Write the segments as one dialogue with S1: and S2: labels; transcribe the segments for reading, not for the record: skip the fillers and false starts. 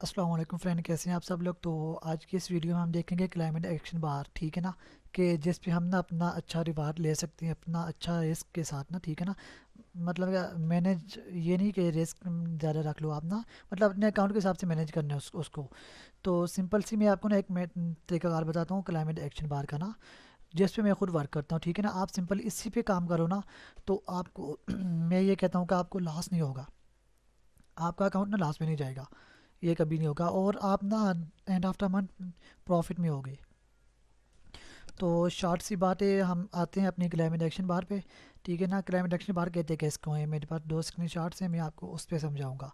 S1: अस्सलाम वालेकुम फ्रेंड, कैसे हैं आप सब लोग। तो आज की इस वीडियो में हम देखेंगे क्लाइमेट एक्शन बार, ठीक है ना। कि जिस पे हम ना अपना अच्छा रिवार्ड ले सकते हैं अपना अच्छा रिस्क के साथ ना, ठीक है ना। मतलब मैनेज ये नहीं कि रिस्क ज़्यादा रख लो आप ना, मतलब अपने अकाउंट के हिसाब से मैनेज करना है उसको। तो सिंपल सी मैं आपको ना एक मैं तरीकाकार बताता हूँ क्लाइमेट एक्शन बार का ना, जिस पे मैं खुद वर्क करता हूँ, ठीक है ना। आप सिंपल इसी पे काम करो ना, तो आपको मैं ये कहता हूँ कि आपको लॉस नहीं होगा। आपका अकाउंट ना लॉस में नहीं जाएगा, ये कभी नहीं होगा, और आप ना एंड आफ्टर मंथ प्रॉफिट में होगे। तो शॉर्ट सी बात है, हम आते हैं अपनी क्लाइमेट एक्शन बार पे, ठीक है ना। क्लाइमेट एक्शन बार कहते हैं कि इसको है, मेरे पास दो स्क्रीन शॉट्स हैं, मैं आपको उस पर समझाऊंगा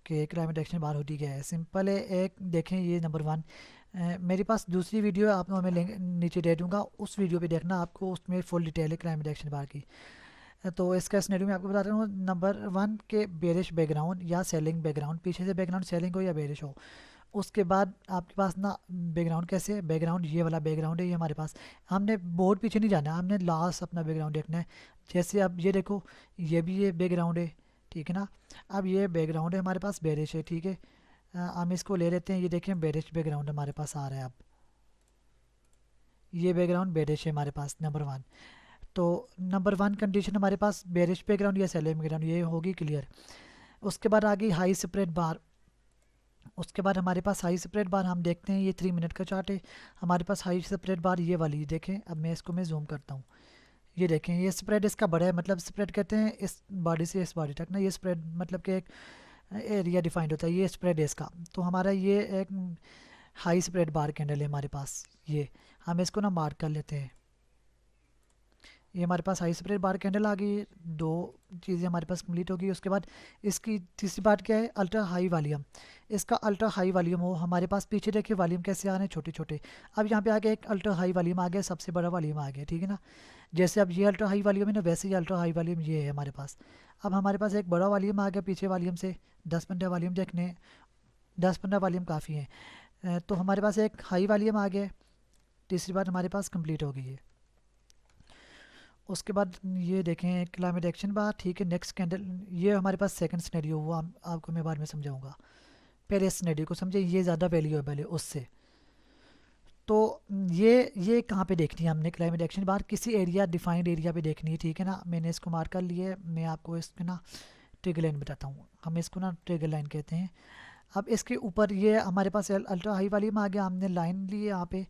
S1: कि क्लाइमेट एक्शन बार होती क्या है। सिंपल है, एक देखें ये नंबर वन। मेरे पास दूसरी वीडियो है, आपको मैं लिंक नीचे दे दूंगा, उस वीडियो पे देखना, आपको उसमें फुल डिटेल है क्लाइमेट एक्शन बार की। तो इसका सिनेरियो मैं आपको बता रहा हूँ। नंबर वन के बेरिश बैकग्राउंड या सेलिंग बैकग्राउंड, पीछे से बैकग्राउंड सेलिंग हो या बेरिश हो। उसके बाद आपके पास ना बैकग्राउंड कैसे है, बैकग्राउंड ये वाला बैकग्राउंड है ये हमारे पास। हमने बहुत पीछे नहीं जाना, हमने लास्ट अपना बैकग्राउंड देखना है। जैसे अब ये देखो, ये भी ये बैकग्राउंड है, ठीक है ना। अब ये बैकग्राउंड है हमारे पास, बेरिश है, ठीक है। हम इसको ले लेते हैं, ये देखें बेरिश बैकग्राउंड हमारे पास आ रहा है। अब ये बैकग्राउंड बेरिश है हमारे पास, नंबर वन। तो नंबर वन कंडीशन हमारे पास बेरिश बैकग्राउंड या सेलेम बैकग्राउंड, ये होगी क्लियर। उसके बाद आ गई हाई स्प्रेड बार। उसके बाद हमारे पास हाई स्प्रेड बार, हम देखते हैं ये 3 मिनट का चार्ट है। हमारे पास हाई स्प्रेड बार ये वाली देखें, अब मैं इसको मैं जूम करता हूँ। ये देखें, ये स्प्रेड इसका बड़ा है, मतलब स्प्रेड कहते हैं इस बॉडी से इस बॉडी तक ना, ये स्प्रेड मतलब कि एक एरिया डिफाइंड होता है, ये स्प्रेड है इसका। तो हमारा ये एक हाई स्प्रेड बार कैंडल है हमारे पास। ये हम इसको ना मार्क कर लेते हैं। ये हमारे पास हाई स्प्रेड बार कैंडल आ गई। दो चीज़ें हमारे पास कंप्लीट होगी। उसके बाद इसकी तीसरी बात क्या है, अल्ट्रा हाई वॉल्यूम। इसका अल्ट्रा हाई वॉल्यूम हो हमारे पास, पीछे देखिए वॉल्यूम कैसे आ रहे हैं छोटे छोटे। अब यहाँ पे आ गया एक अल्ट्रा हाई वॉल्यूम आ गया, सबसे बड़ा वॉल्यूम आ गया, ठीक है ना। जैसे अब ये अल्ट्रा हाई वॉल्यूम है ना, वैसे ही अल्ट्रा हाई वॉल्यूम ये है हमारे पास। अब हमारे पास एक बड़ा वॉल्यूम आ गया पीछे वॉल्यूम से, 10-15 वॉल्यूम देखने हैं। 10-15 वॉल्यूम काफ़ी है। तो हमारे पास एक हाई वॉल्यूम आ गया। तीसरी बात हमारे पास कंप्लीट हो गई है। उसके बाद ये देखें क्लाइमेट एक्शन बार, ठीक है। नेक्स्ट कैंडल, ये हमारे पास सेकंड सिनेरियो हुआ, आपको मैं बाद में समझाऊंगा। पहले सिनेरियो को समझे, ये ज़्यादा वैल्यूएबल है उससे। तो ये कहाँ पे देखनी है हमने क्लाइमेट एक्शन बार, किसी एरिया डिफाइंड एरिया पे देखनी है, ठीक है ना। मैंने इसको मार्क कर लिया है, मैं आपको इसमें ना ट्रिगर लाइन बताता हूँ, हम इसको ना ट्रिगर लाइन कहते हैं। अब इसके ऊपर ये हमारे पास अल्ट्रा हाई वाली में आ गया, हमने लाइन ली है यहाँ पे।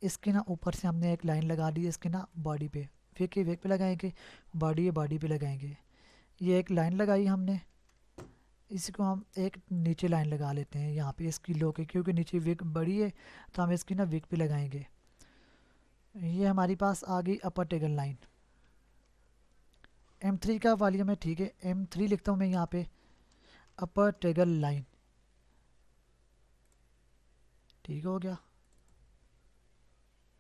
S1: इसके ना ऊपर से हमने एक लाइन लगा दी इसके ना बॉडी पे, वेक पे लगाएंगे, बॉडी है बॉडी पे लगाएंगे। ये एक लाइन लगाई हमने, इसको हम एक नीचे लाइन लगा लेते हैं यहाँ पे इसकी लो के, क्योंकि नीचे विक बड़ी है, तो हम इसकी ना विक पे लगाएंगे। ये हमारी पास आ गई अपर टेगल लाइन। M3 का वॉल्यूम है, ठीक है। M3 लिखता हूँ मैं यहाँ पे, अपर टेगल लाइन, ठीक हो गया।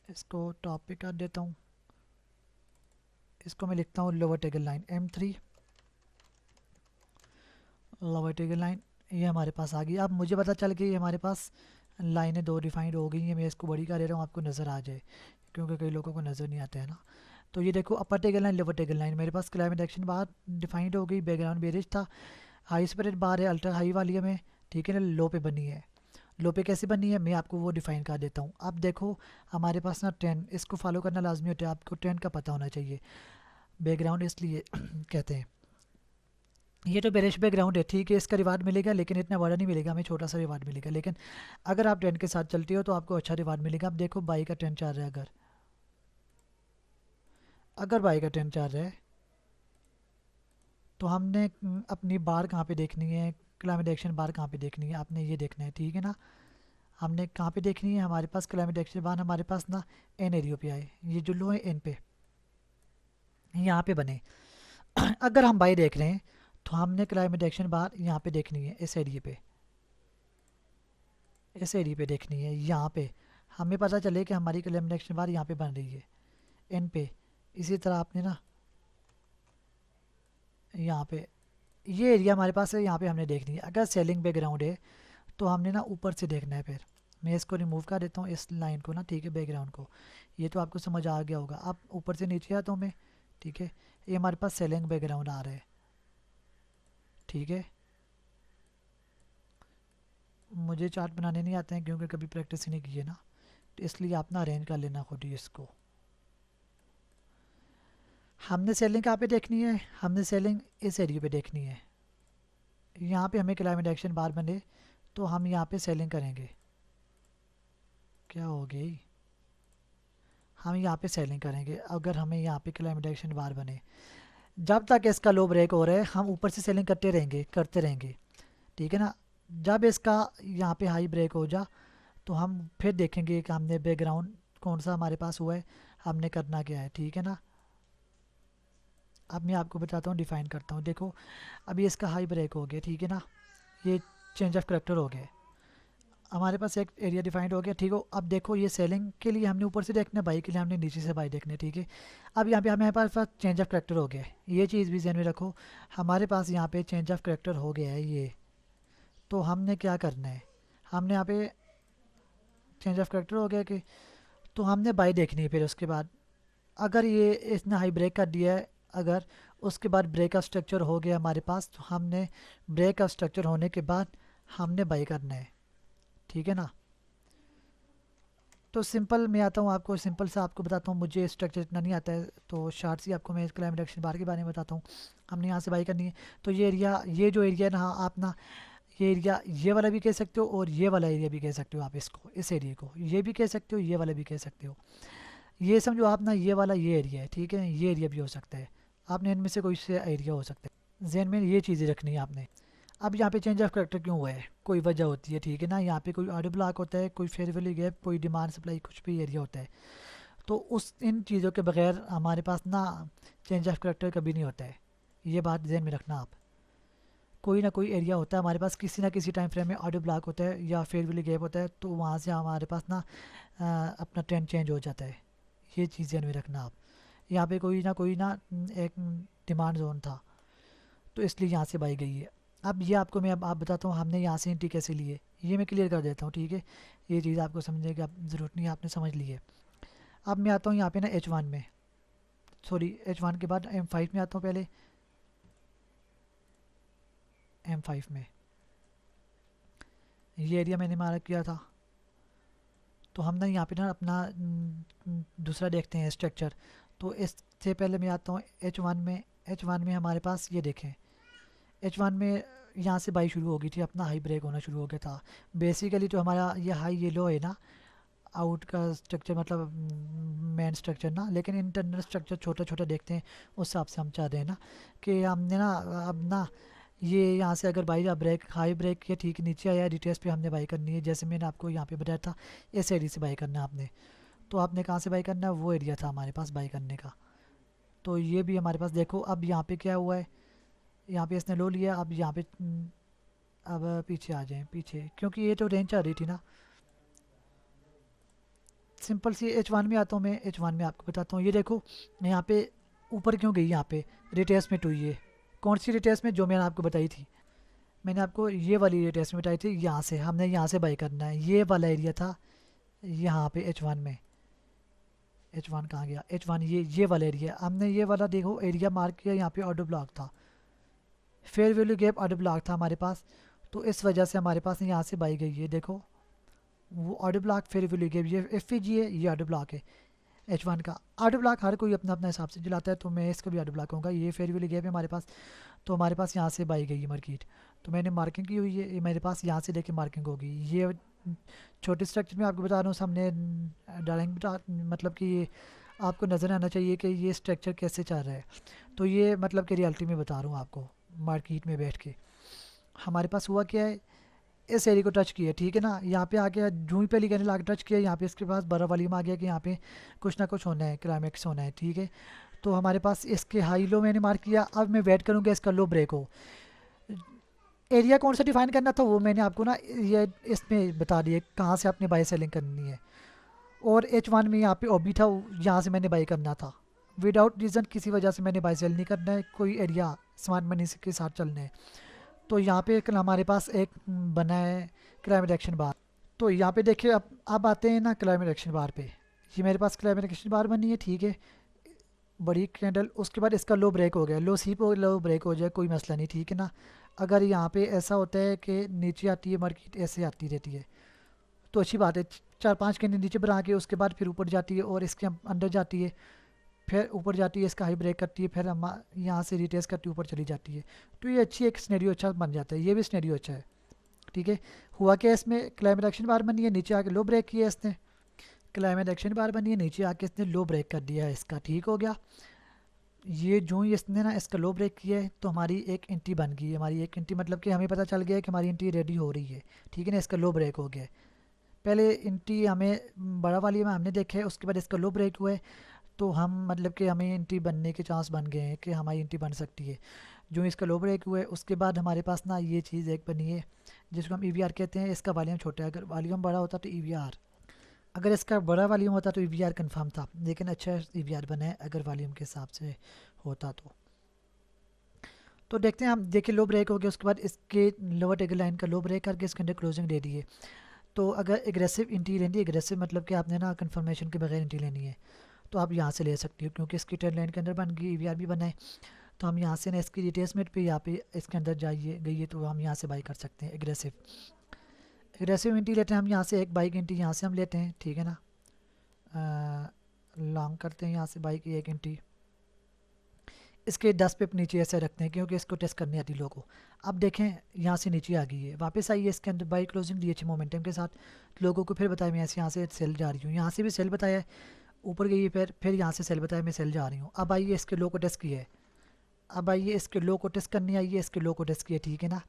S1: इसको टॉप पे कर देता हूँ, इसको मैं लिखता हूँ लोअर टेगल लाइन M3, लोअर टेगल लाइन। ये हमारे पास आ गई। अब मुझे पता चल गई हमारे पास लाइनें दो डिफाइंड हो गई हैं। मैं इसको बड़ी कर दे रहा हूँ, आपको नज़र आ जाए, क्योंकि कई लोगों को नज़र नहीं आता है ना। तो ये देखो, अपर टेगल लाइन लोअर टेगल लाइन, मेरे पास क्लाइमेट एक्शन बार डिफाइंड हो गई। बैकग्राउंड बेरिश था, हाई स्पिरिट बार है अल्ट्रा हाई वाली में, ठीक है ना। लो पे बनी है, लो पे कैसे बनी है मैं आपको वो डिफाइन कर देता हूँ। अब देखो, हमारे पास ना ट्रेंड, इसको फॉलो करना लाजमी होता है, आपको ट्रेंड का पता होना चाहिए। बैकग्राउंड इसलिए कहते हैं, ये तो बेरिश बैकग्राउंड है, ठीक है। इसका रिवार्ड मिलेगा, लेकिन इतना बड़ा नहीं मिलेगा, हमें छोटा सा रिवार्ड मिलेगा। लेकिन अगर आप ट्रेंड के साथ चलते हो तो आपको अच्छा रिवार्ड मिलेगा। अब देखो बाई का ट्रेंड चल रहा है, अगर अगर बाई का ट्रेंड चल रहा है, तो हमने अपनी बार कहाँ पे देखनी है, क्लाइमेट एक्शन बार कहाँ पे देखनी है, आपने ये देखना है, ठीक है ना। हमने कहाँ पे देखनी है, हमारे पास क्लाइमेट एक्शन बार हमारे पास ना एन एरियो पे आए, ये जो लो है एन पे, यहाँ पे बने। अगर हम बाई देख रहे हैं, तो हमने क्लाइमेट एक्शन बार यहाँ पे देखनी है, इस एरिए पे, इस एरिए पे देखनी है, यहाँ पे। हमें पता चले कि हमारी क्लाइमेट एक्शन बार यहाँ पे बन रही है, एन पे। इसी तरह आपने ना यहाँ पे, ये एरिया हमारे पास है, यहाँ पे हमने देखनी है। अगर सेलिंग बैकग्राउंड है, तो हमने ना ऊपर से देखना है। फिर मैं इसको रिमूव कर देता हूँ, इस लाइन को ना, ठीक है, बैकग्राउंड को। ये तो आपको समझ आ गया होगा। अब ऊपर से नीचे आता हूँ मैं, ठीक है। ये हमारे पास सेलिंग बैकग्राउंड आ रहा है, ठीक है। मुझे चार्ट बनाने नहीं आते हैं क्योंकि कभी प्रैक्टिस ही नहीं की है ना, तो इसलिए आप ना अरेंज कर लेना खुद ही इसको। हमने सेलिंग कहाँ पे देखनी है, हमने सेलिंग इस एरिया पे देखनी है। यहाँ पे हमें क्लाइमेट एक्शन बार बने तो हम यहाँ पे सेलिंग करेंगे। क्या हो गई, हम यहाँ पे सेलिंग करेंगे अगर हमें यहाँ पे क्लाइमेट एक्शन बार बने। जब तक इसका लो ब्रेक हो रहा है हम ऊपर से सेलिंग करते रहेंगे, ठीक है ना। जब इसका यहाँ पे हाई ब्रेक हो जा तो हम फिर देखेंगे कि हमने बैकग्राउंड कौन सा हमारे पास हुआ है, हमने करना क्या है, ठीक है ना। अब मैं आपको बताता हूँ, डिफाइन करता हूँ। देखो अभी इसका हाई ब्रेक हो गया, ठीक है ना, ये चेंज ऑफ करेक्टर हो गया, हमारे पास एक एरिया डिफाइंड हो गया, ठीक हो। अब देखो ये सेलिंग के लिए हमने ऊपर से देखना है, बाई के लिए हमने नीचे से बाई देखना है, ठीक है। अब यहाँ पे हमारे पास चेंज ऑफ करेक्टर हो गया है, ये चीज़ भी ध्यान में रखो, हमारे पास यहाँ पे चेंज ऑफ करेक्टर हो गया है ये। तो हमने क्या करना है, हमने यहाँ पे चेंज ऑफ करेक्टर हो गया कि तो हमने बाई देखनी है। फिर उसके बाद अगर ये इसने हाई ब्रेक कर दिया है, अगर उसके बाद ब्रेक ऑफ स्ट्रक्चर हो गया हमारे पास, तो हमने ब्रेक ऑफ स्ट्रक्चर होने के बाद हमने बाई करना है, ठीक है ना। तो सिंपल मैं आता हूँ आपको, सिंपल से आपको बताता हूँ, मुझे स्ट्रक्चर इतना नहीं आता है तो शार्ट से आपको मैं क्लाइमेट एक्शन बार के बारे में बताता हूँ। हमने यहाँ से बाई करनी है, तो ये एरिया, ये जो एरिया है ना, आप ना ये एरिया ये वाला भी कह सकते हो और ये वाला एरिया भी कह सकते हो आप इसको, इस एरिया को ये भी कह सकते हो, ये वाला भी कह सकते हो। ये समझो आप ना, ये वाला ये एरिया है, ठीक है, ये एरिया भी हो सकता है, आपने इनमें से कोई से एरिया हो सकता है। जहन में ये चीज़ें रखनी है आपने। अब यहाँ पे चेंज ऑफ करेक्टर क्यों हुआ है, कोई वजह होती है, ठीक है ना। यहाँ पे कोई ऑडियो ब्लॉक होता है, कोई फेयर वैल्यू गैप, कोई डिमांड सप्लाई, कुछ भी एरिया होता है। तो उस इन चीज़ों के बगैर हमारे पास ना चेंज ऑफ करेक्टर कभी नहीं होता है, ये बात ध्यान में रखना आप। कोई ना कोई एरिया होता है हमारे पास, किसी ना किसी टाइम फ्रेम में ऑडियो ब्लॉक होता है या फेयर वैल्यू गैप होता है, तो वहाँ से हमारे पास ना अपना ट्रेंड चेंज हो जाता है। ये चीज़ ध्यान में रखना आप। यहाँ पे कोई ना एक डिमांड जोन था, तो इसलिए यहाँ से बाई गई है। अब ये आपको मैं अब आप बताता हूँ हमने यहाँ से एंट्री कैसे ली है, ये मैं क्लियर कर देता हूँ, ठीक है। ये चीज़ आपको समझने की ज़रूरत नहीं है, आपने समझ ली है। अब मैं आता हूँ यहाँ पे ना H1 में, सॉरी H1 के बाद M5 में आता हूँ। पहले M5 में ये एरिया मैंने मार्क किया था, तो हम ना यहाँ पे ना अपना दूसरा देखते हैं स्ट्रक्चर। तो इससे पहले मैं आता हूँ H1 में हमारे पास ये देखें, H1 में यहाँ से बाई शुरू हो गई थी, अपना हाई ब्रेक होना शुरू हो गया था। बेसिकली तो हमारा ये हाई ये लो है ना, आउट का स्ट्रक्चर मतलब मेन स्ट्रक्चर ना, लेकिन इंटरनल स्ट्रक्चर छोटा छोटा देखते हैं, उस हिसाब से हम चाहते हैं ना कि हमने ना अब ना ये यहाँ से अगर बाई ब्रेक हाई ब्रेक के ठीक नीचे आया रिटेस्ट पे हमने बाई करनी है। जैसे मैंने आपको यहाँ पे बताया था, इस एरिया से बाई करना है आपने, तो आपने कहाँ से बाई करना है, वो एरिया था हमारे पास बाई करने का। तो ये भी हमारे पास देखो, अब यहाँ पे क्या हुआ है, यहाँ पे इसने लो लिया। अब यहाँ पे अब पीछे आ जाएं, पीछे, क्योंकि ये तो रेंज आ रही थी ना। सिंपल सी H1 में आता हूँ मैं, H1 में आपको बताता हूँ। ये देखो यहाँ पे ऊपर क्यों गई, यहाँ पे रिट्रेसमेंट हुई है। कौन सी रिट्रेसमेंट, जो मैंने आपको बताई थी, मैंने आपको ये वाली रिट्रेसमेंट बताई थी। यहाँ से हमने यहाँ से बाई करना है, ये वाला एरिया था यहाँ पे H1 में। H1 कहाँ गया, H1 ये वाला एरिया, हमने ये वाला देखो एरिया मार्क किया, यहाँ पे ऑर्डर ब्लॉक था, fair value gap order block था हमारे पास, तो इस वजह से हमारे पास यहाँ से बाई गई है। देखो वो order block fair value gap, ये FVG है, ये ऑर्डर ब्लॉक है H1 का। ऑर्डर ब्लॉक हर कोई अपना अपना हिसाब से चलाता है, तो मैं इसका भी ऑर्डर ब्लॉक होगा। ये फेयर वैल्यू गैप है हमारे पास, तो हमारे पास यहाँ से बाई गई है मार्केट, तो मैंने मार्किंग की हुई है, ये मेरे पास यहाँ से लेके मार्किंग होगी। ये छोटे स्ट्रक्चर में आपको बता रहा हूँ, सामने डायरेक्ट बता, मतलब कि ये आपको नज़र आना चाहिए कि ये स्ट्रक्चर कैसे चल रहा है। तो ये मतलब कि रियलिटी में बता रहा हूँ आपको, मार्केट में बैठ के हमारे पास हुआ क्या है, इस एरिया को टच किया, ठीक है ना। यहाँ पे आ गया, जूँ पहली कहने लगा टच किया, यहाँ पे इसके पास बड़ा वॉल्यूम आ गया कि यहाँ पे कुछ ना कुछ होना है, क्लाइमेक्स होना है, ठीक है। तो हमारे पास इसके हाई लो मैंने मार्क किया, अब मैं वेट करूँगा इसका लो ब्रेक हो। एरिया कौन सा डिफाइन करना था वो मैंने आपको ना ये इसमें बता दिया, कहाँ से आपने बाई सेलिंग करनी है। और H1 में यहाँ पे OB था, यहाँ से मैंने बाई करना था। विदाउट रीज़न किसी वजह से मैंने बाई सेल नहीं करना है, कोई एरिया स्मार्ट मनी के साथ चलना है। तो यहाँ पे हमारे पास एक बना है क्लाइमेट एक्शन बार। तो यहाँ पे देखिए, अब आते हैं ना क्लाइमेट एक्शन बार पे। ये मेरे पास क्लाइमेट एक्शन बार बनी है, ठीक है, बड़ी कैंडल। उसके बाद इसका लो ब्रेक हो गया, लो सी पे लो ब्रेक हो जाए कोई मसला नहीं, ठीक है ना। अगर यहाँ पे ऐसा होता है कि नीचे आती है मार्केट, ऐसे आती रहती है, तो अच्छी बात है। 4-5 कैंडल नीचे बना के उसके बाद फिर ऊपर जाती है और इसके अंदर जाती है, फिर ऊपर जाती है, इसका हाई ब्रेक करती है, फिर हम यहाँ से रिटेस्ट करती है, ऊपर चली जाती है। तो ये अच्छी एक स्नैरियो अच्छा बन जाता है, ये भी स्नैरियो अच्छा है। ठीक है, हुआ क्या इसमें, क्लाइमेट एक्शन बार बनी है, नीचे आके लो ब्रेक किया इसने, क्लाइमेट एक्शन बार बनी है, नीचे आके इसने लो ब्रेक कर दिया है इसका। ठीक हो गया, ये जो ही इसने ना इसका लो ब्रेक किया है तो हमारी एक इंटी बन गई है। हमारी एक इंटी मतलब कि हमें पता चल गया है कि हमारी इंटी रेडी हो रही है। ठीक है ना, इसका लो ब्रेक हो गया है। पहले इंटी हमें बड़ा वाली में हमने देखा है, उसके बाद इसका लो ब्रेक हुआ है, तो हम मतलब कि हमें इंटी बनने के चांस बन गए हैं कि हमारी इंटी बन सकती है। जो इसका लो ब्रेक हुआ है उसके बाद हमारे पास ना ये चीज़ एक बनी है जिसको हम ईवीआर कहते हैं। इसका वॉल्यूम छोटा है, अगर वॉल्यूम बड़ा होता तो ईवीआर, अगर इसका बड़ा वॉल्यूम होता तो ईवीआर कंफर्म था, लेकिन अच्छा ईवीआर बना है अगर वॉल्यूम के हिसाब से होता तो देखते हैं हम। देखिए लो ब्रेक हो गया, उसके बाद इसके लोअर टेगल लाइन का लो ब्रेक करके इसके अंदर क्लोजिंग दे दी है। तो अगर एग्रेसिव इंटी लेनी है, एग्रेसिव मतलब कि आपने ना कंफर्मेशन के बगैर इंटी लेनी है, तो आप यहाँ से ले सकती हो, क्योंकि इसकी ट्रेंड लाइन के अंदर बन गई, ईवीआर भी बना है। तो हम यहाँ से ना इसकी रिटेसमेंट पे यहाँ पे इसके अंदर जाइए गई है, तो हम यहाँ से बाई कर सकते हैं एग्रेसिव। एग्रेसिव इंटी लेते हैं हम यहाँ से, एक बाई की इंटी यहाँ से हम लेते हैं। ठीक है ना, लॉन्ग करते हैं यहाँ से बाई की एक इंटी, इसके 10 पिप नीचे ऐसे रखते हैं क्योंकि इसको टेस्ट करनी आती लोगों को। अब देखें यहाँ से नीचे आ गई है, वापस आई है इसके अंदर बाई क्लोजिंग दी अच्छे मोमेंटम के साथ। लोगों को फिर बताया मैं ऐसे यहाँ से सेल जा रही हूँ, यहाँ से भी सेल बताया है, ऊपर गई है, फिर यहाँ से सेल बताया मैं सेल जा रही हूँ। अब आइए इसके लो को टेस्ट किया है, अब आइए इसके लो को टेस्ट करनी आई है, इसके लो को टेस्ट किया। ठीक है ना,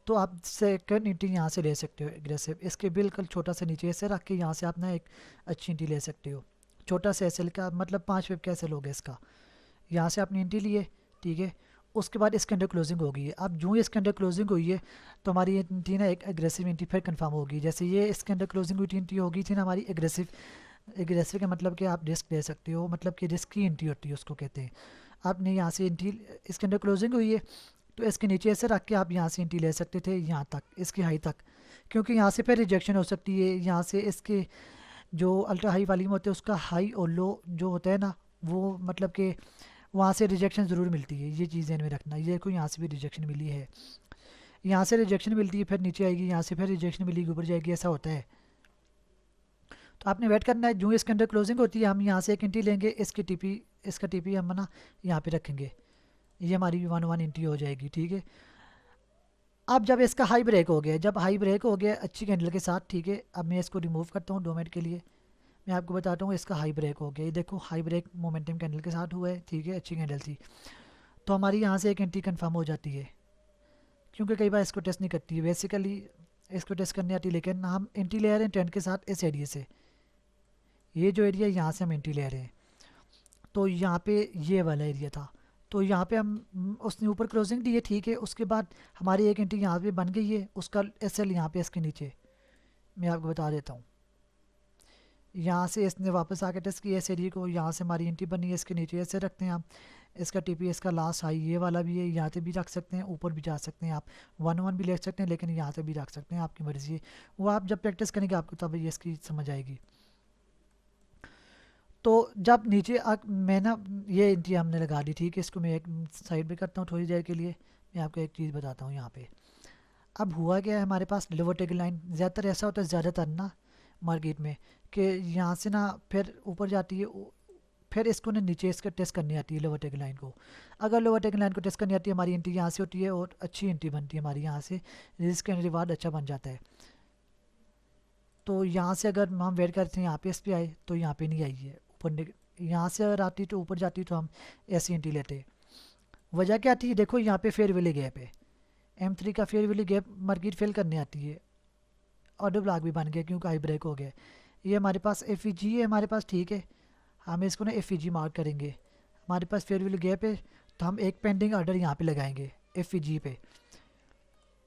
S1: तो आप सेकंड इंटी यहाँ से ले सकते हो एग्रेसिव, इसके बिल्कुल छोटा सा नीचे ऐसे रख के यहाँ से आप ना एक अच्छी इंटी ले सकते हो। छोटा सा एस का मतलब 5 पिप का एस होगा इसका, यहाँ से आपने इंटी लिए। ठीक है, उसके बाद इसके अंदर क्लोजिंग हो गई है। अब जो ही इसके अंदर क्लोजिंग हुई है तो हमारी इंटी ना एक एग्रेसिव इंटी फिर कंफर्म होगी। जैसे ये इसके अंदर क्लोजिंग हुई इंटी होगी थी ना हमारी एग्रेसिव, एग्रेसिव का मतलब कि आप रिस्क ले सकते हो, मतलब कि रिस्क की इंटी होती है उसको कहते हैं। आपने यहाँ से इंटी, इसके अंदर क्लोजिंग हुई है तो इसके नीचे ऐसे रख के आप यहाँ से इंटी ले सकते थे यहाँ तक, इसकी हाई तक, क्योंकि यहाँ से फिर रिजेक्शन हो सकती है। यहाँ से इसके जो अल्ट्रा हाई वॉल्यूम होते हैं उसका हाई और लो जो होता है ना, वो मतलब कि वहाँ से रिजेक्शन ज़रूर मिलती है, ये चीज़ ध्यान में रखना। ये को यहाँ से भी रिजेक्शन मिली है, यहाँ से रिजेक्शन मिलती है, फिर नीचे आएगी, यहाँ से फिर रिजेक्शन मिलेगी, ऊपर जाएगी, ऐसा होता है। तो आपने वेट करना है, जो इसके अंदर क्लोजिंग होती है हम यहाँ से एक इंटी लेंगे, इसकी टीपी, इसका टीपी हम ना यहाँ पे रखेंगे, ये हमारी 1-1 इंटी हो जाएगी। ठीक है, अब जब इसका हाई ब्रेक हो गया, जब हाई ब्रेक हो गया अच्छी कैंडल के साथ, ठीक है, अब मैं इसको रिमूव करता हूँ 2 मिनट के लिए। मैं आपको बताता हूँ इसका हाई ब्रेक हो गया, ये देखो हाई ब्रेक मोमेंटम कैंडल के साथ हुआ है। ठीक है, अच्छी कैंडल थी, तो हमारी यहाँ से एक एंट्री कंफर्म हो जाती है, क्योंकि कई बार इसको टेस्ट नहीं करती है बेसिकली, इसको टेस्ट करनी आती है, लेकिन हम एंट्री ले रहे हैं ट्रेंड के साथ इस एरिया से, ये जो एरिया यहाँ से हम एंट्री ले रहे हैं, तो यहाँ पे ये वाला एरिया था, तो यहाँ पे हम उसने ऊपर क्लोजिंग दी है। ठीक है, उसके बाद हमारी एक एंट्री यहाँ पे बन गई है, उसका एस एल यहाँ पे इसके नीचे मैं आपको बता देता हूँ। यहाँ से इसने वापस आके टेस्ट किया इस एरिया को, यहाँ से हमारी एंट्री बनी है, इसके नीचे ऐसे रखते हैं हम। इसका टीपी, इसका लास्ट हाई ये वाला भी है, यहाँ से भी रख सकते हैं, ऊपर भी जा सकते हैं आप, 1-1 भी ले सकते हैं, लेकिन यहाँ से भी रख सकते हैं, आपकी मर्ज़ी है। वो आप जब प्रैक्टिस करेंगे आपको तब ये इसकी समझ आएगी। तो जब नीचे मैं ना ये एंट्री हमने लगा दी। ठीक है, इसको मैं एक साइड पे करता हूँ थोड़ी देर के लिए, मैं आपको एक चीज़ बताता हूँ यहाँ पे। अब हुआ क्या है, हमारे पास लोअर टेगल लाइन ज़्यादातर ऐसा होता है, ज़्यादातर ना मार्केट में, कि यहाँ से ना फिर ऊपर जाती है, फिर इसको ना नीचे इसका टेस्ट करनी आती है लोअर टेगल लाइन को। अगर लोअर टेगल लाइन को टेस्ट करनी आती है, हमारी एंट्री यहाँ से होती है और अच्छी एंट्री बनती है हमारी, यहाँ से रिस्क एंड रिवार्ड अच्छा बन जाता है। तो यहाँ से अगर हम वेट करते हैं यहाँ पे इस पे आए, तो यहाँ पे नहीं आई है ऊपर, यहाँ से अगर आती तो ऊपर जाती तो हम ऐसी एंट्री लेते। वजह क्या थी, देखो यहाँ पे फेयर वैली गैप है, M3 का fair valley gap market fail करने आती है, ऑर्डर ब्लॉक भी बन गया क्योंकि हाई ब्रेक हो गया। ये हमारे पास FEG है हमारे पास। ठीक है, हम इसको ना FEG मार्क करेंगे, हमारे पास फेयर वैली गैप है, तो हम एक पेंडिंग ऑर्डर यहाँ पे लगाएंगे FEG पे।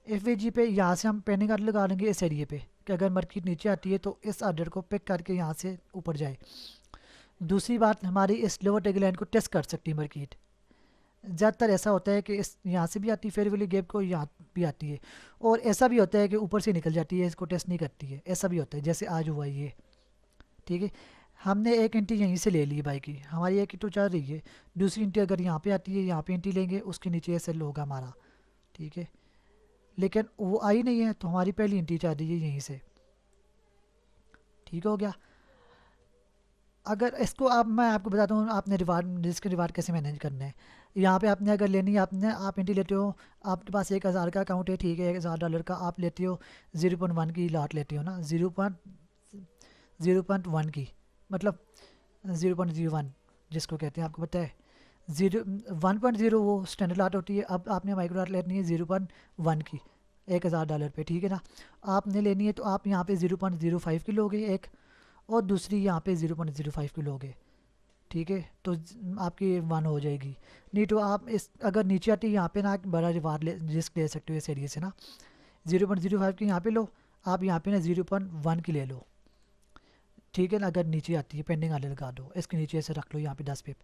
S1: FEG पे यहाँ से हम पेंडिंग ऑर्डर लगा लेंगे इस एरिए पे, कि अगर मार्केट नीचे आती है तो इस ऑर्डर को पिक करके यहाँ से ऊपर जाए। दूसरी बात, हमारी इस लोअर टेगल लाइन को टेस्ट कर सकती है मार्केट, ज़्यादातर ऐसा होता है कि इस यहाँ से भी आती है फेयर वैली गैप को, यहाँ भी आती है, और ऐसा भी होता है कि ऊपर से निकल जाती है, इसको टेस्ट नहीं करती है, ऐसा भी होता है जैसे आज हुआ ये। ठीक है, हमने एक एंट्री यहीं से ले ली बाई की, हमारी एक तो चल रही है, दूसरी एंट्री अगर यहाँ पे आती है, यहाँ पे एंट्री लेंगे, उसके नीचे एस एल होगा हमारा। ठीक है, लेकिन वो आई नहीं है, तो हमारी पहली एंट्री जा रही है यहीं से। ठीक हो गया। अगर इसको आप, मैं आपको बताता हूँ आपने रिवार्ड, रिस्क रिवार्ड कैसे मैनेज करना है। यहाँ पे आपने अगर लेनी है, आपने आप एंट्री लेते हो, आपके पास 1000 का अकाउंट है, ठीक है, $1000 का आप लेते हो, 0.1 की लॉट लेते हो ना, 0.1 की, मतलब 0.01 जिसको कहते हैं, आपको पता है। 1.0 वो स्टैंडर्ड लॉट होती है। अब आपने माइक्रो लॉट लेनी है 0.1 की, $1000 पे, ठीक है ना। आपने लेनी है तो आप यहाँ पे 0.05 की लोगे एक, और दूसरी यहाँ पे 0.05 की लोगे, ठीक है, तो आपकी 1 हो जाएगी। नहीं तो आप इस अगर नीचे आती है यहाँ पे ना, आप बड़ा रिवार्ड रिस्क ले सकते हो इस एरिए से ना। 0.05 की यहाँ पे लो, आप यहाँ पे ना 0.1 की ले लो, ठीक है ना। अगर नीचे आती है पेंडिंग वाले लगा दो, इसके नीचे ऐसे रख लो यहाँ पे 10 पे।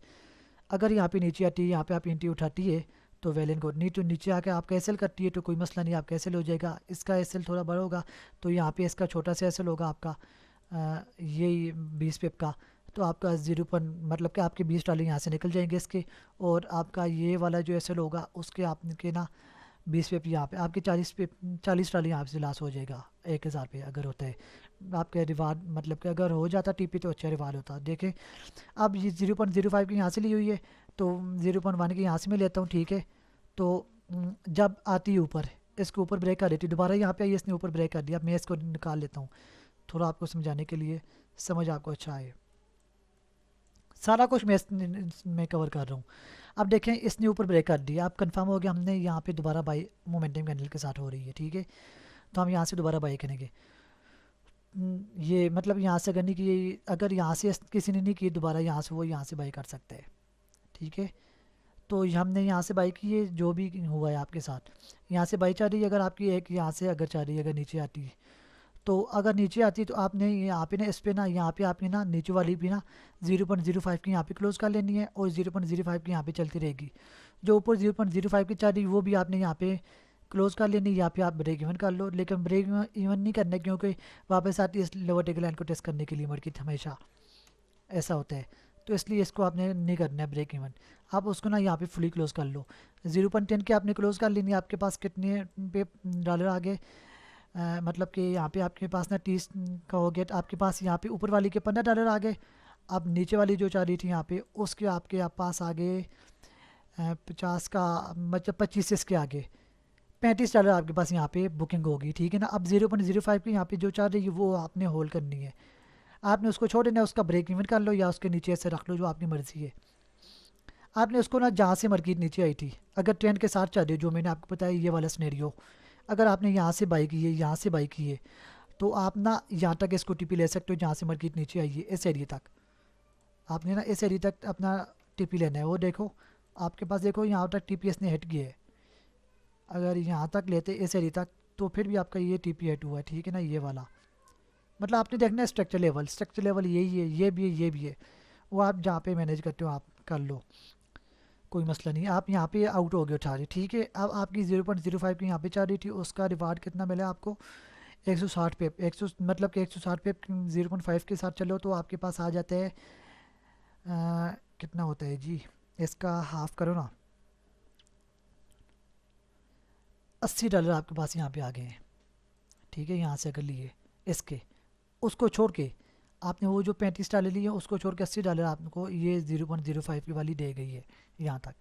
S1: अगर यहाँ पे नीचे आती है, यहाँ पे आप एंट्री उठाती है तो वेल एंड गुड। नहीं तो नीचे आके आपका एस करती है तो कोई मसला नहीं, आपका एस हो जाएगा। इसका एस थोड़ा बड़ा होगा तो यहाँ पे इसका छोटा सा एस होगा आपका, ये 20 पिप का, तो आपका मतलब कि आपके $20 यहाँ से निकल जाएंगे इसके, और आपका ये वाला जो एस होगा उसके आपके ना 20 पे यहाँ पे आपके $40 यहाँ से लॉस हो जाएगा 1000 पे अगर होता है आपके रिवार्ड। मतलब कि अगर हो जाता टीपी तो अच्छा रिवार्ड होता। देखें अब ये 0.05 की यहाँ से ली हुई है, तो 0.1 की यहाँ से मैं लेता हूँ, ठीक है। तो जब आती है ऊपर, इसके ऊपर ब्रेक कर देती, दोबारा यहाँ पे आई, इसने ऊपर ब्रेक कर दिया। अब मैं इसको निकाल लेता हूँ थोड़ा आपको समझाने के लिए, समझ आपको अच्छा आए। सारा कुछ मैं कवर कर रहा हूँ। अब देखें इसने ऊपर ब्रेक कर दिया, अब कंफर्म हो गया हमने यहाँ पे दोबारा बाई मोमेंटम कैंडल के साथ हो रही है, ठीक है। तो हम यहाँ से दोबारा बाई करेंगे। ये मतलब यहाँ से अगर नहीं की, अगर यहाँ से किसी ने नहीं की दोबारा, यहाँ से वो यहाँ से बाई कर सकते हैं, ठीक है। तो हमने यहाँ से बाई की है, जो भी हुआ है आपके साथ, यहाँ से बाई चाह रही है अगर आपकी, एक यहाँ से अगर चाह रही है, अगर नीचे आती है तो, अगर नीचे आती है तो आपने यहाँ पे ना, इस पे ना, यहाँ पे आपने ना नीचे वाली भी ना 0.05 की यहाँ पे क्लोज कर लेनी है, और 0.05 की यहाँ पे चलती रहेगी। जो ऊपर 0.05 की चाह रही वो भी आपने यहाँ पे क्लोज कर लेनी है, यहाँ पे आप ब्रेक इवन कर लो। लेकिन ब्रेक इवन नहीं करना, क्योंकि वापस आती है इस लोअर टेक लाइन को टेस्ट करने के लिए मार्केट, हमेशा ऐसा होता है। तो इसलिए इसको आपने नहीं करना है ब्रेक इवन, आप उसको ना यहाँ पे फुली क्लोज कर लो। 0.10 की आपने क्लोज कर लेनी है। आपके पास कितने पे डॉलर आ गए, मतलब कि यहाँ पे आपके पास ना 30 का हो गया, तो आपके पास यहाँ पे ऊपर वाली के $15 आ गए। अब नीचे वाली जो चाह रही थी यहाँ पे, उसके आपके आप पास आ गए 50 का, मतलब 25 इसके आगे $35 आपके पास यहाँ पे बुकिंग होगी, ठीक है ना। अब 0.05 की यहाँ पे जो चाह रही है वो आपने होल्ड करनी है, आपने उसको छोड़ देना है, उसका ब्रेक इवन कर लो या उसके नीचे से रख लो, जो आपकी मर्ज़ी है। आपने उसको ना, जहाँ से मार्केट नीचे आई थी, अगर ट्रेंड के साथ चल रही है, जो मैंने आपको बताया ये वाला सिनेरियो, अगर आपने यहाँ से बाई की है, यहाँ से बाई की है, तो आप ना यहाँ तक इसको टीपी ले सकते हो, जहाँ से मार्केट नीचे आई है इस एरिया तक। आपने ना इस एरिया तक अपना टीपी लेना है। वो देखो आपके पास, देखो यहाँ तक टीपी इसने हिट किया है। अगर यहाँ तक लेते इस एरिया तक, तो फिर भी आपका ये टीपी हिट हुआ है, ठीक है ना, ये वाला। मतलब आपने देखना है स्ट्रक्चर लेवल, स्ट्रक्चर लेवल यही है, ये भी है, ये भी है। वो आप जहाँ पे मैनेज करते हो आप कर लो, कोई मसला नहीं। आप यहाँ पे आउट हो गए उठा रही, ठीक है। अब आपकी 0.05 की यहाँ पे चाह रही थी, उसका रिवार्ड कितना मिला आपको, 160 पे, 100 मतलब कि 160 पे 0.5 के साथ चलो तो आपके पास आ जाता है कितना होता है जी, इसका हाफ करो ना, $80 आपके पास यहाँ पे आ गए हैं, ठीक है। यहाँ से अगर लिए इसके, उसको छोड़ के आपने वो जो $35 लिए उसको छोड़ के $80 आपको ये 0.05 की वाली दे गई है यहाँ तक,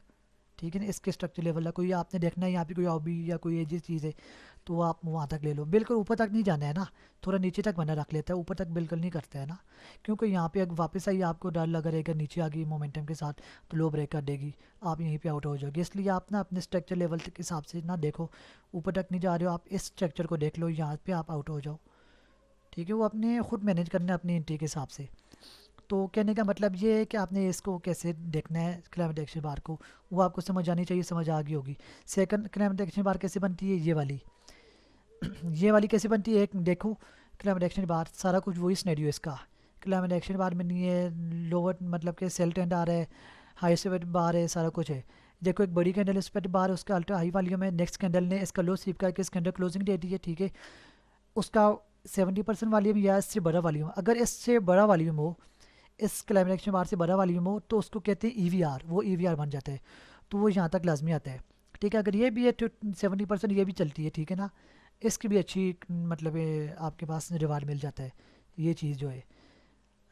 S1: ठीक है ना। इसके स्ट्रक्चर लेवल है, कोई आपने देखना है यहाँ पे कोई हॉबी या कोई ऐसी चीज़ है तो वो आप वहाँ तक ले लो। बिल्कुल ऊपर तक नहीं जाना है ना, थोड़ा नीचे तक बना रख लेता है, ऊपर तक बिल्कुल नहीं करता है ना, क्योंकि यहाँ पे अगर वापस आई आपको डर लगा रहेगा नीचे आ गई मोमेंटम के साथ तो लो ब्रेक कर देगी, आप यहीं पे आउट हो जाओगे। इसलिए आप ना अपने स्ट्रक्चर लेवल के हिसाब से ना देखो, ऊपर तक नहीं जा रहे हो आप, इस स्ट्रक्चर को देख लो, यहाँ पे आप आउट हो जाओ, ठीक है। वो अपने खुद मैनेज करना है अपनी एंट्री के हिसाब से। तो कहने का मतलब ये है कि आपने इसको कैसे देखना है क्लाइमेट एक्शन बार को, वो आपको समझ आनी चाहिए, समझ आ गई होगी। सेकंड, क्लाइमेट एक्शन बार कैसे बनती है, ये वाली ये वाली कैसे बनती है, एक देखो क्लाइमेट एक्शन बार, सारा कुछ वही सिनेरियो इसका। क्लाइमेट एक्शन बार में नहीं है लोअर, मतलब कि सेल ट्रेंड आ रहा है, हाई से बार है, सारा कुछ है। देखो एक बड़ी कैंडल इस पर बार है, उसका अल्ट्रा हाई वॉल्यूम है, नेक्स्ट कैंडल ने इसका लो स्वीप करके इस कैंडल क्लोजिंग दे दी है, ठीक है। उसका 70% वॉल्यूम या इससे बड़ा वॉल्यूम, अगर इससे बड़ा वॉल्यूम हो, इस क्लाइमेट एक्शन बार से बड़ा वॉल्यूम हो, तो उसको कहते हैं ईवीआर, वो ईवीआर बन जाता है, तो वो यहाँ तक लाजमी आता है, ठीक है। अगर ये भी है तो 70% ये भी चलती है, ठीक है ना। इसकी भी अच्छी मतलब आपके पास रिवार्ड मिल जाता है। ये चीज़ जो है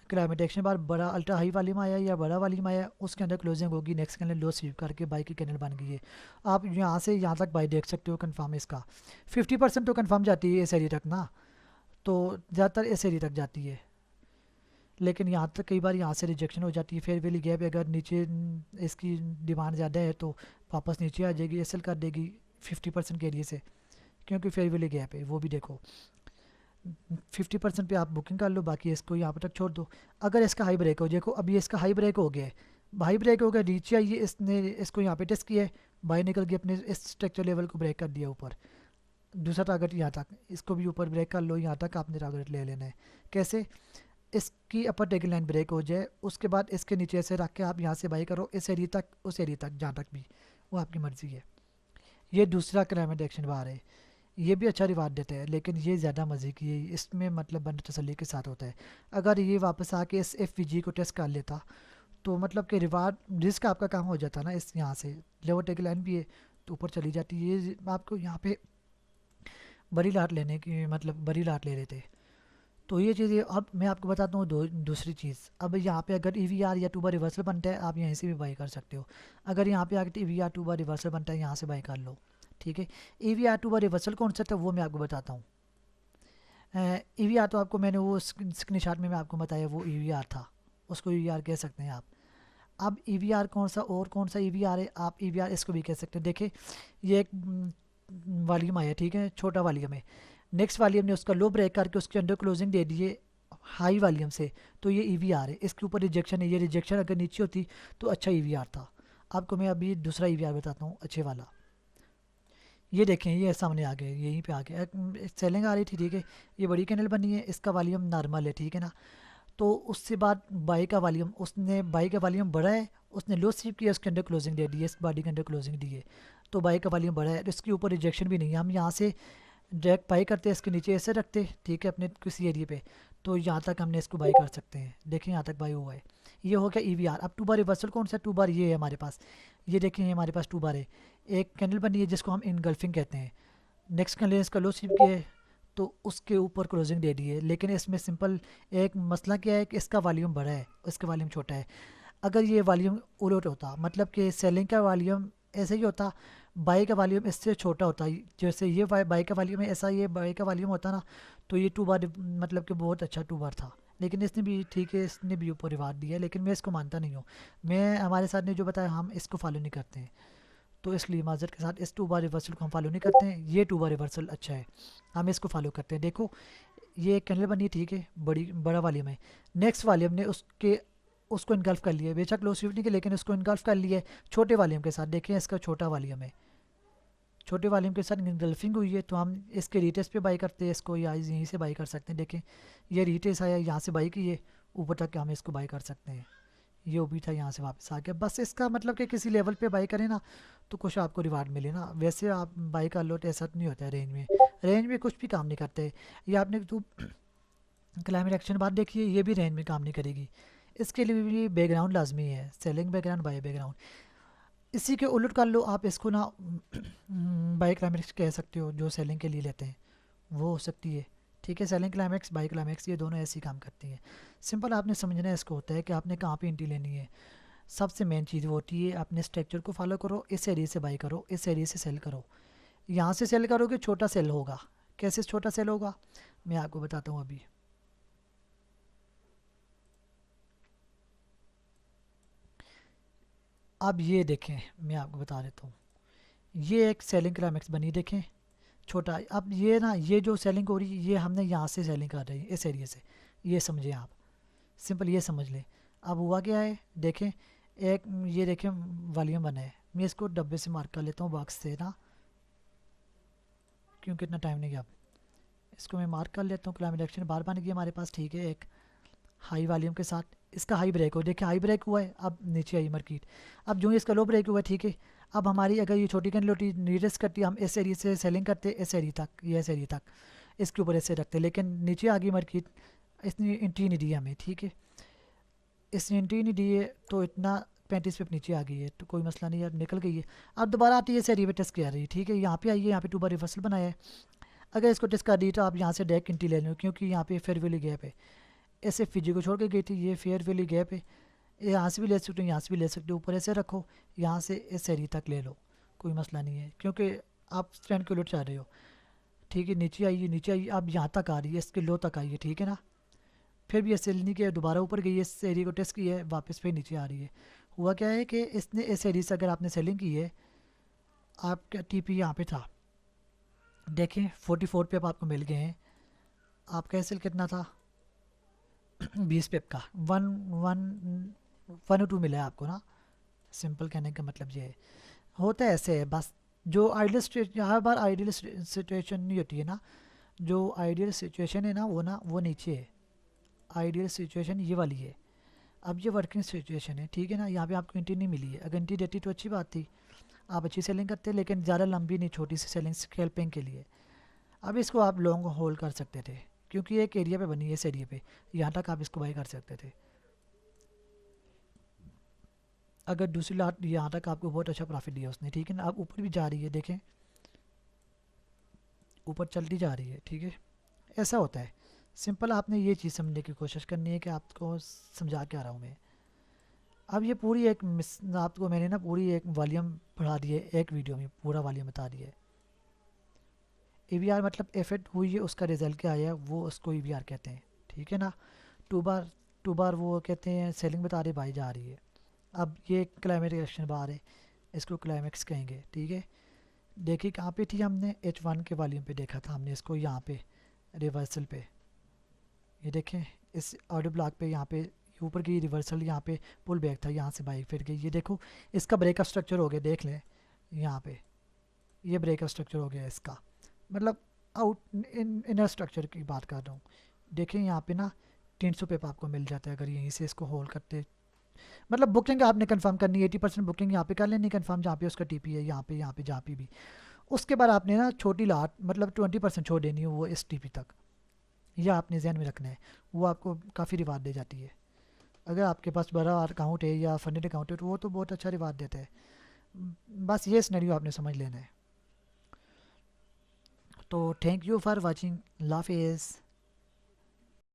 S1: क्लाइमेट एक्शन बार बड़ा अल्ट्रा हाई वाली में आया या बड़ा वाली में आया, उसके अंदर क्लोजिंग होगी, नेक्स्ट कैनल लो स्वीप करके बाई की कैनल बन गई है। आप यहाँ से यहाँ तक बाई देख सकते हो कंफर्म इसका 50% तो कंफर्म जाती है इस एरिया तक ना, तो ज़्यादातर इस एरिया तक जाती है। लेकिन यहाँ तक कई बार यहाँ से रिजेक्शन हो जाती है। फेयर वैली गैप अगर नीचे इसकी डिमांड ज़्यादा है तो वापस नीचे आ जाएगी, एसएल कर देगी 50% के एरिए से, क्योंकि फेयर वैली गैप है। वो भी देखो 50% पे आप बुकिंग कर लो, बाकी इसको यहाँ पर तक छोड़ दो। अगर इसका हाई ब्रेक हो, देखो अभी इसका हाई ब्रेक हो गया है, हाई ब्रेक हो गया, नीचे आइए, इसने इसको यहाँ पे टेस्ट किया है, बाई निकल के अपने इस स्ट्रक्चर लेवल को ब्रेक कर दिया ऊपर। दूसरा टारगेट यहाँ तक, इसको भी ऊपर ब्रेक कर लो, यहाँ तक आपने टारगेट ले लेना है। कैसे? इसकी अपर टेकल लाइन ब्रेक हो जाए, उसके बाद इसके नीचे से रख के आप यहाँ से बाई करो इस एरिया तक, उस एरिया तक, जहाँ तक भी, वो आपकी मर्ज़ी है। ये दूसरा क्लाइमेट एक्शन बार है, ये भी अच्छा रिवार्ड देता है, लेकिन ये ज़्यादा मज़े की है, इसमें मतलब बंदा तसल्ली के साथ होता है। अगर ये वापस आके इस एफ को टेस्ट कर लेता तो मतलब कि रिवार्ड रिस्क आपका काम हो जाता ना। इस यहाँ से लोअर टेकल लाइन भी है तो ऊपर चली जाती है, ये आपको यहाँ पे बड़ी लाट लेने की मतलब बड़ी लाट ले रहे थे। तो ये चीज़, अब मैं आपको बताता हूँ दूसरी चीज़। अब यहाँ पे अगर EVR या 2 बार रिवर्सल बनता है, आप यहीं से भी बाई कर सकते हो। अगर यहाँ पे आकर EVR 2 बार रिवर्सल बनता है, यहाँ से बाई कर लो, ठीक है। EVR 2 बार रिवर्सल कौन सा था वो मैं आपको बताता हूँ। EVR तो आपको मैंने वो स्क्रीनशॉट में मैं आपको बताया, वो EVR था, उसको EVR कह सकते हैं आप। अब EVR कौन सा और कौन सा EVR है, आप EVR इसको भी कह सकते हैं। देखिए ये एक वॉल्यूम आया, ठीक है, छोटा वॉल्यूम है। नेक्स्ट वॉल्यूम ने उसका लो ब्रेक करके उसके अंडर क्लोजिंग दे दिए हाई वॉल्यूम से, तो ये EVR है। इसके ऊपर रिजेक्शन है, ये रिजेक्शन अगर नीचे होती तो अच्छा EVR था। आपको मैं अभी दूसरा EVR बताता हूँ अच्छे वाला। ये देखें, ये सामने आ गए, यहीं पे आ गया, सेलिंग आ रही थी, ठीक है। ये बड़ी कैंडल बनी है, इसका वॉल्यूम नॉर्मल है, ठीक है ना। तो उससे बाद बाई का वॉल्यूम, उसने बाई का वॉल्यूम बढ़ा है, उसने लो स्वीप किया, उसके अंदर क्लोजिंग दे दी है, इस बॉडी के अंदर क्लोजिंग दी है, तो बाई का वॉल्यूम बढ़ा है। तो इसके ऊपर रिजेक्शन भी नहीं है, हम यहाँ से डायरेक्ट बाई करते हैं, इसके नीचे ऐसे रखते, ठीक है, अपने किसी एरिया पे, तो यहाँ तक हमने इसको बाई कर सकते हैं। देखिए यहाँ तक बाई हुआ है, ये हो गया EVR। अब 2 बार रिवर्सल कौन सा 2 बार, ये है हमारे पास, ये देखिए हमारे पास 2 बार है। एक कैंडल बनी है जिसको हम इनगल्फिंग कहते हैं, नेक्स्ट कैंडल इसका लो स्वीप किया है तो उसके ऊपर क्लोजिंग दे दी है। लेकिन इसमें सिंपल एक मसला क्या है कि इसका वॉल्यूम बड़ा है, इसका वॉल्यूम छोटा है। अगर ये वॉल्यूम उलट होता, मतलब कि सेलिंग का वॉल्यूम ऐसे ही होता, बाई का वॉल्यूम इससे छोटा होता, जैसे ये बाई का वॉल्यूम है ऐसा ये बाई का वॉल्यूम होता ना, तो ये 2 बार मतलब कि बहुत अच्छा 2 बार था। लेकिन इसने भी ठीक है, इसने भी ऊपर रिवार्ड दिया है, लेकिन मैं इसको मानता नहीं हूँ। मैं हमारे साथ ने जो बताया हम इसको फॉलो नहीं करते हैं, तो इसलिए माजर के साथ इस 2 बार रिवर्सल को हम फॉलो नहीं करते हैं। ये 2 बार रिवर्सल अच्छा है, हम इसको फॉलो करते हैं। देखो ये एक कैंडल बनी है, ठीक है, बड़ा वॉल्यूम है। नेक्स्ट वॉल्यूम ने उसको इनगल्फ कर लिया, बेशक लो स्विफ्ट नहीं किया लेकिन उसको इनगल्फ कर लिया है छोटे वॉल्यूम के साथ। देखें इसका छोटा वॉल्यूम है, छोटे वॉल्यूम के साथ इनगल्फिंग हुई है, तो हम इसके रिटेस पे बाई करते हैं इसको, या यहीं से बाई कर सकते हैं। देखें ये रिटेस आया, यहाँ से बाई की है, ऊपर तक हम इसको बाई कर सकते हैं। ये भी था, यहाँ से वापस आ गया। बस इसका मतलब कि किसी लेवल पे बाई करें ना तो कुछ आपको रिवार्ड मिले ना, वैसे आप बाई कर लो तो ऐसा नहीं होता है। रेंज में कुछ भी काम नहीं करते। ये आपने तो क्लाइमेट एक्शन बात देखिए, ये भी रेंज में काम नहीं करेगी, इसके लिए भी बैकग्राउंड लाजमी है, सेलिंग बैकग्राउंड बाई बैकग्राउंड। इसी के उलट कर लो आप इसको ना बाई क्लाइमेक्स कह सकते हो, जो सेलिंग के लिए लेते हैं वो हो सकती है, ठीक है। सेलिंग क्लाइमेक्स बाई क्लाइमेक्स ये दोनों ऐसी काम करती हैं। सिंपल आपने समझना है इसको होता है कि आपने कहाँ पे एंट्री लेनी है। सबसे मेन चीज़ वो होती है अपने स्ट्रक्चर को फॉलो करो, इस एरिया से बाई करो, इस एरिया से सेल करो। यहाँ से सेल करोगे छोटा सेल होगा। कैसे छोटा सेल होगा मैं आपको बताता हूँ अभी। अब ये देखें, मैं आपको बता देता हूँ, ये एक सेलिंग क्लाइमेक्स बनी, देखें छोटा। अब ये ना, ये जो सेलिंग हो रही है ये हमने यहाँ से सेलिंग कर रही है इस एरिया से, ये समझें आप, सिंपल ये समझ लें। अब हुआ क्या है देखें, एक ये देखें वॉल्यूम बना है, मैं इसको डब्बे से मार्क कर लेता हूँ बॉक्स से ना, क्योंकि इतना टाइम नहीं गया। अब इसको मैं मार्क कर लेता हूँ, क्लाइमेट एक्शन बार बन गई हमारे पास, ठीक है, एक हाई वॉल्यूम के साथ। इसका हाई ब्रेक हो, देखिए हाई ब्रेक हुआ है, अब नीचे आई मार्केट। अब जो इसका लो ब्रेक हुआ है, ठीक है, अब हमारी अगर ये छोटी कैंडल होती नीरेस्ट करती है, हम इस एरिया से सेलिंग करते इस एरिया तक, ये इस एरिया तक, इसके ऊपर ऐसे रखते, लेकिन नीचे आ गई मार्केट, इसने एंट्री नहीं दी हमें, ठीक है, इसने एंट्री नहीं दी है तो इतना 35 पे नीचे आ गई है तो कोई मसला नहीं है, निकल गई है। अब दोबारा आती है इसे री पे टेस्ट किया रही है, ठीक है। यहाँ पे आइए, यहाँ पे 2 बार रिवर्सल बनाया है। अगर इसको टेस्ट कर दी तो आप यहाँ से डायरेक्ट इंटी ले लो, क्योंकि यहाँ पे फेयर वैली गैप है। ऐसे फिजी को छोड़ के गई थी, ये फेयर वैली गैप है। यहाँ से भी ले सकते हो, यहाँ से भी ले सकते हो, ऊपर ऐसे रखो, यहाँ से इस एरी तक ले लो, कोई मसला नहीं है, क्योंकि आप स्टैंड के उलट चाह रहे हो, ठीक है। नीचे आइए, नीचे आइए, अब यहाँ तक आ रही है, इसके लो तक आई है, ठीक है ना। फिर भी ऐसे नहीं किया, दोबारा ऊपर गई है, इस एरी को टेस्ट किया है, वापस फिर नीचे आ रही है। हुआ क्या है कि इसने इस एरी से अगर आपने सेलिंग की है, आपका टीपी यहाँ पे था, देखें 44 पे अब आपको मिल गए हैं। आपका एसएल कितना था 20 पेप का, 112 मिला है आपको ना। सिंपल कहने का मतलब ये है, होता है ऐसे है बस। जो आइडियल हर बार आइडियल सिचुएशन नहीं होती है ना, जो आइडियल सिचुएशन है ना वो नीचे है। आइडियल सिचुएशन ये वाली है। अब ये वर्किंग सिचुएशन है, ठीक है ना। यहाँ पे आपको इंटी नहीं मिली है, अगर इंटी देती तो अच्छी बात थी, आप अच्छी सेलिंग करते, लेकिन ज़्यादा लंबी नहीं, छोटी सी सेलिंग स्कैल्पिंग के लिए। अब इसको आप लॉन्ग होल्ड कर सकते थे, क्योंकि एक एरिया पे बनी है, इस एरिया पे यहाँ तक आप इसको बाई कर सकते थे। अगर दूसरी लाट यहाँ तक आपको बहुत अच्छा प्रॉफिट दिया उसने, ठीक है ना। अब ऊपर भी जा रही है, देखें ऊपर चलती जा रही है, ठीक है। ऐसा होता है सिंपल। आपने ये चीज़ समझने की कोशिश करनी है कि आपको समझा के आ रहा हूँ मैं। अब ये पूरी एक आपको मैंने ना पूरी एक वॉल्यूम बढ़ा दी है, एक वीडियो में पूरा वॉल्यूम बता दिया है। EVR मतलब इफेक्ट हुई है, उसका रिजल्ट क्या आया वो उसको EVR कहते हैं, ठीक है ना। टू बार वो कहते हैं सेलिंग बता रही, बाई जा रही है। अब ये क्लाइमेट रिएक्शन बार है, इसको क्लाइमेक्स कहेंगे, ठीक है। देखिए कहाँ पे थी, हमने H1 के वॉल्यूम पे देखा था हमने इसको, यहाँ पे रिवर्सल पे, ये देखें इस ऑडियो ब्लॉक पे, यहाँ पे ऊपर की रिवर्सल, यहाँ पे पुल बैक था, यहाँ से बाइक फिर गई। ये देखो इसका ब्रेकअप स्ट्रक्चर हो गया, देख लें यहाँ पे ये ब्रेकअप स्ट्रक्चर हो गया इसका, मतलब आउट इनर स्ट्रक्चर की बात कर रहा हूँ। देखें यहाँ पे ना 300 पे आपको मिल जाता है अगर यहीं से इसको होल्ड करते। मतलब बुकिंग आपने कंफर्म करनी है, 80% बुकिंग यहाँ पे कर लेनी कंफर्म, जहाँ पे उसका टीपी है, यहाँ पे जहाँ पे भी। उसके बाद आपने ना छोटी लाट मतलब 20% छोड़ देनी है वो इस टीपी तक, यह आपने जहन में रखना है, वो आपको काफ़ी रिवार्ड दे जाती है। अगर आपके पास बड़ा अकाउंट है या फंडेड अकाउंट है तो वो तो बहुत अच्छा रिवार्ड देता है। बस ये सिनेरियो आपने समझ लेना है। तो थैंक यू फॉर वॉचिंग, अल्लाह हाफिज़।